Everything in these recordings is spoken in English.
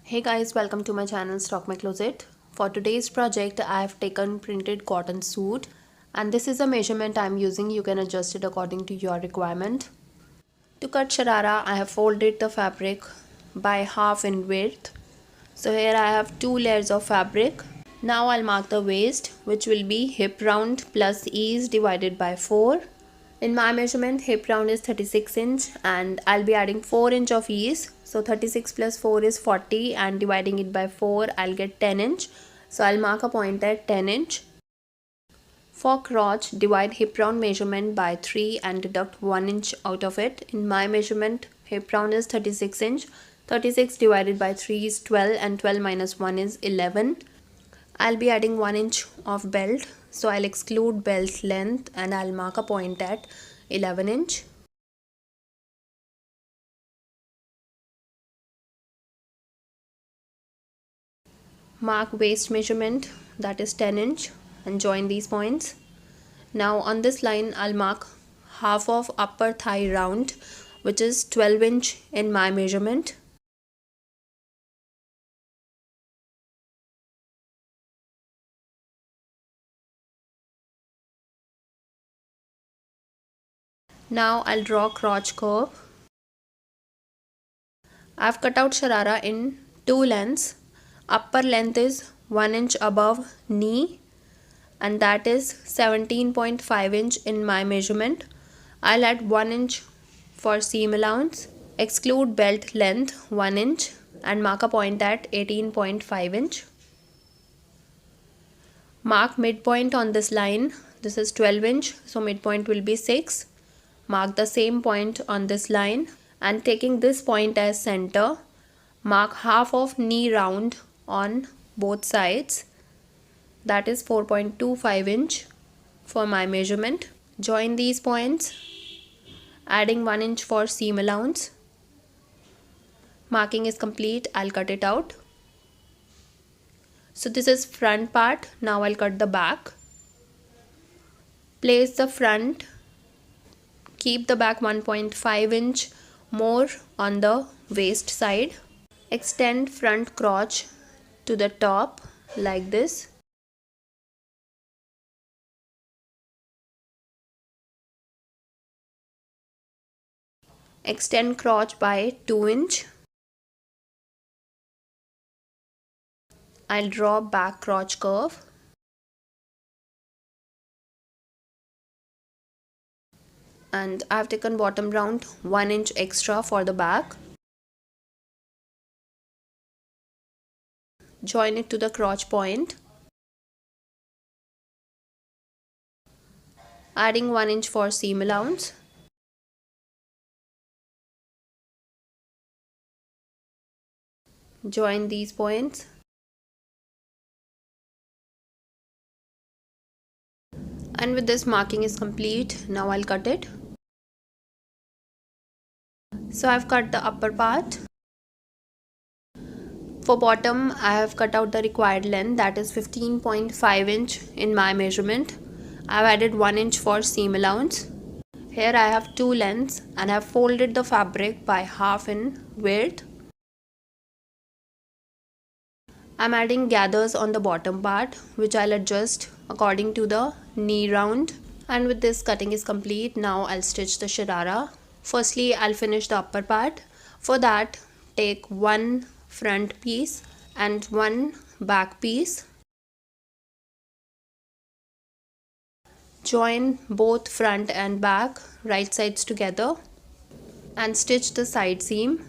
Hey guys, welcome to my channel Stock My Closet. For today's project, I have taken printed cotton suit and this is a measurement I am using. You can adjust it according to your requirement. To cut sharara, I have folded the fabric by half in width. So here I have two layers of fabric. Now I'll mark the waist, which will be hip round plus ease divided by 4. In my measurement, hip round is 36 inch and I'll be adding 4 inch of ease. So 36 plus 4 is 40 and dividing it by 4, I'll get 10 inch. So I'll mark a point at 10 inch. For crotch, divide hip round measurement by 3 and deduct 1 inch out of it. In my measurement, hip round is 36 inch. 36 divided by 3 is 12 and 12 minus 1 is 11. I'll be adding 1 inch of belt. So I'll exclude belt length and I'll mark a point at 11 inch. Mark waist measurement, that is 10 inch, and join these points. Now on this line I'll mark half of upper thigh round, which is 12 inch in my measurement. Now I'll draw crotch curve. I've cut out sharara in two lengths. Upper length is 1 inch above knee and that is 17.5 inch in my measurement. I'll add 1 inch for seam allowance. Exclude belt length 1 inch and mark a point at 18.5 inch. Mark midpoint on this line. This is 12 inch, so midpoint will be 6. Mark the same point on this line and taking this point as center, mark half of knee round on both sides. That is 4.25 inch for my measurement. Join these points, adding 1 inch for seam allowance. Marking is complete. I'll cut it out. So this is front part. Now I'll cut the back. Place the front. Keep the back 1.5 inch more on the waist side. Extend front crotch to the top like this. Extend crotch by 2 inch. I'll draw back crotch curve. And I've taken bottom round 1 inch extra for the back. Join it to the crotch point. Adding 1 inch for seam allowance. Join these points. And with this, marking is complete. Now I'll cut it. So I've cut the upper part. For bottom, I have cut out the required length, that is 15.5 inch in my measurement. I've added 1 inch for seam allowance. Here I have two lengths and I have folded the fabric by half in width. I'm adding gathers on the bottom part, which I'll adjust according to the knee round. And with this, cutting is complete. Now I'll stitch the sharara. Firstly, I'll finish the upper part. For that, take one front piece and one back piece. Join both front and back right sides together and stitch the side seam.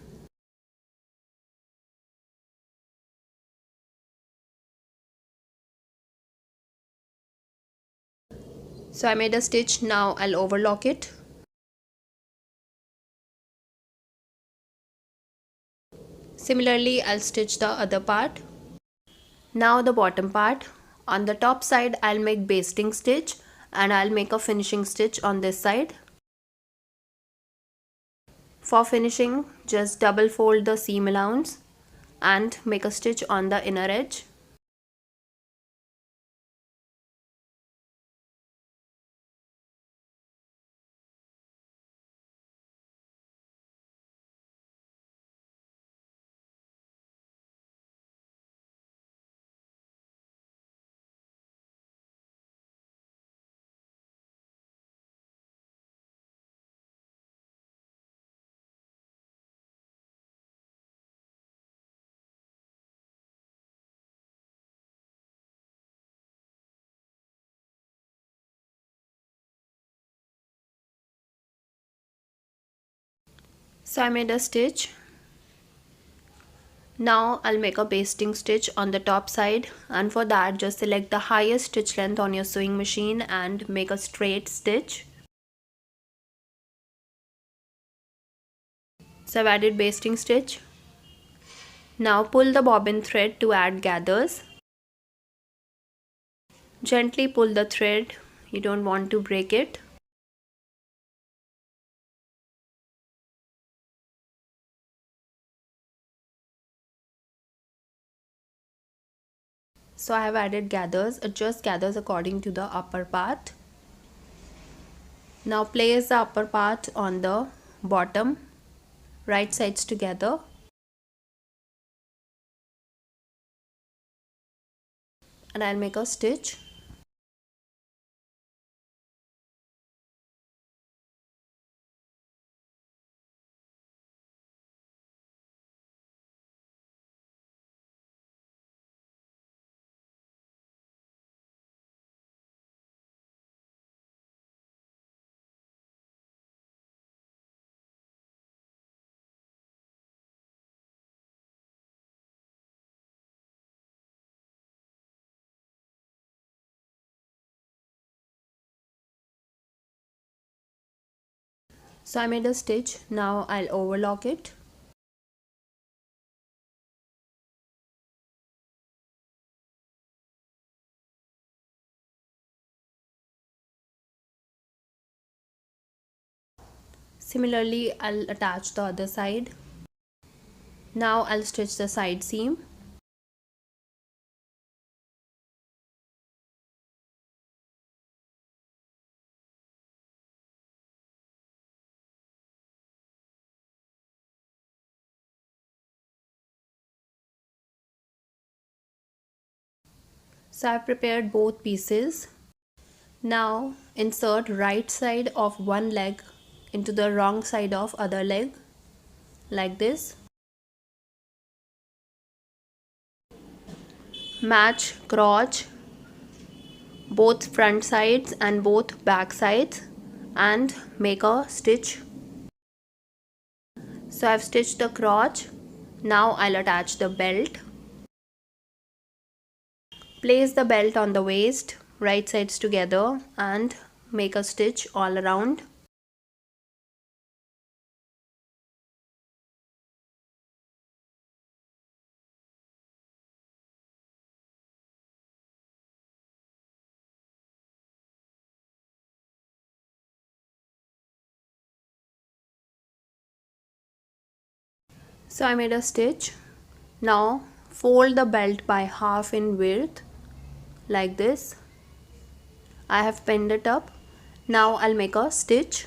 So I made a stitch. Now I'll overlock it. Similarly, I'll stitch the other part. Now the bottom part. On the top side, I'll make basting stitch and I'll make a finishing stitch on this side. For finishing, just double fold the seam allowance and make a stitch on the inner edge. So I made a stitch. Now I'll make a basting stitch on the top side, and for that just select the highest stitch length on your sewing machine and make a straight stitch. So I've added basting stitch. Now pull the bobbin thread to add gathers. Gently pull the thread, you don't want to break it. So I have added gathers. Adjust gathers according to the upper part. Now place the upper part on the bottom, right sides together. And I'll make a stitch. So I made a stitch. Now I'll overlock it. Similarly, I'll attach the other side. Now I'll stitch the side seam. So I've prepared both pieces. Now insert right side of one leg into the wrong side of other leg, like this. Match crotch both front sides and both back sides and make a stitch. So I've stitched the crotch. Now I'll attach the belt. Place the belt on the waist, right sides together, and make a stitch all around. So I made a stitch. Now fold the belt by half in width, like this. I have pinned it up. Now I'll make a stitch.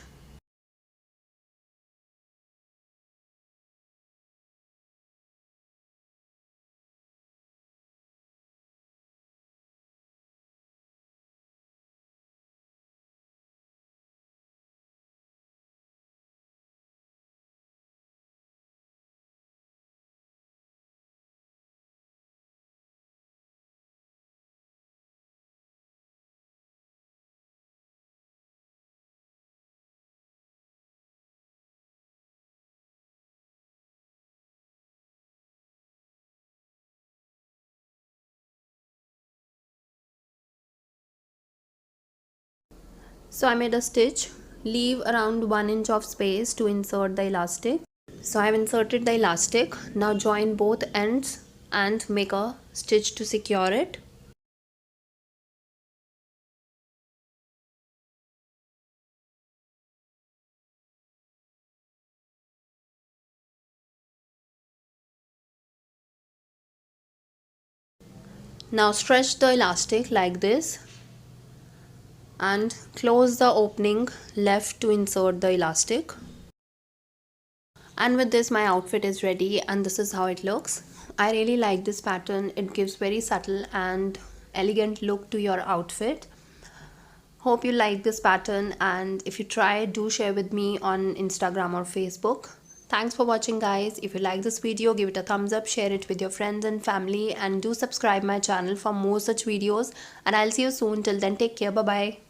So I made a stitch. Leave around 1 inch of space to insert the elastic. So I have inserted the elastic. Now join both ends and make a stitch to secure it. Now stretch the elastic like this and close the opening left to insert the elastic. And with this my outfit is ready, and this is how it looks. I really like this pattern. It gives very subtle and elegant look to your outfit. Hope you like this pattern, and if you try, do share with me on Instagram or Facebook. Thanks for watching, guys. If you like this video, give it a thumbs up, share it with your friends and family, and do subscribe my channel for more such videos, and I'll see you soon. Till then, take care. Bye bye.